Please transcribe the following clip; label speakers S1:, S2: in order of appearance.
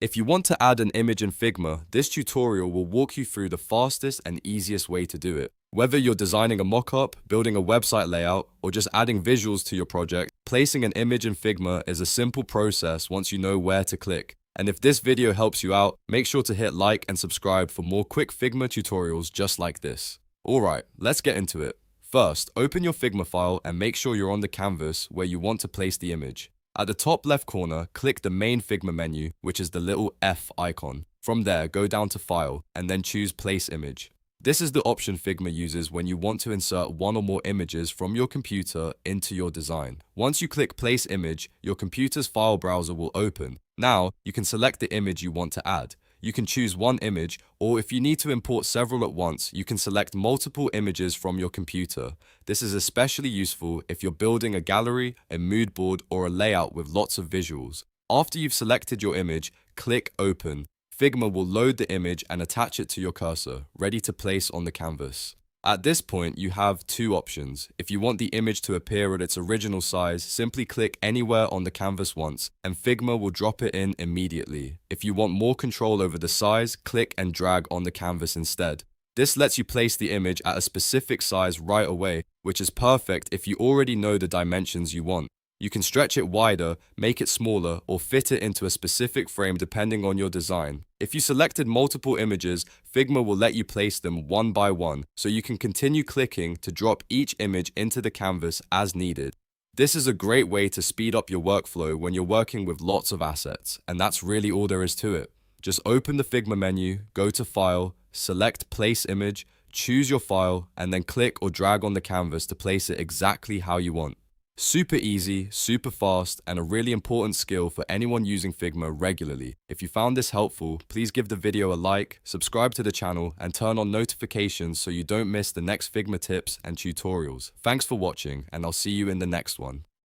S1: If you want to add an image in Figma, this tutorial will walk you through the fastest and easiest way to do it. Whether you're designing a mockup, building a website layout, or just adding visuals to your project, placing an image in Figma is a simple process once you know where to click. And if this video helps you out, make sure to hit like and subscribe for more quick Figma tutorials just like this. Alright, let's get into it. First, open your Figma file and make sure you're on the canvas where you want to place the image. At the top left corner, click the main Figma menu, which is the little F icon. From there, go down to File, and then choose Place Image. This is the option Figma uses when you want to insert one or more images from your computer into your design. Once you click Place Image, your computer's file browser will open. Now, you can select the image you want to add. You can choose one image, or if you need to import several at once, you can select multiple images from your computer. This is especially useful if you're building a gallery, a mood board, or a layout with lots of visuals. After you've selected your image, click Open. Figma will load the image and attach it to your cursor, ready to place on the canvas. At this point, you have two options. If you want the image to appear at its original size, simply click anywhere on the canvas once, and Figma will drop it in immediately. If you want more control over the size, click and drag on the canvas instead. This lets you place the image at a specific size right away, which is perfect if you already know the dimensions you want. You can stretch it wider, make it smaller, or fit it into a specific frame depending on your design. If you selected multiple images, Figma will let you place them one by one, so you can continue clicking to drop each image into the canvas as needed. This is a great way to speed up your workflow when you're working with lots of assets, and that's really all there is to it. Just open the Figma menu, go to File, select Place Image, choose your file, and then click or drag on the canvas to place it exactly how you want. Super easy, super fast, and a really important skill for anyone using Figma regularly. If you found this helpful, please give the video a like, subscribe to the channel, and turn on notifications so you don't miss the next Figma tips and tutorials. Thanks for watching, and I'll see you in the next one.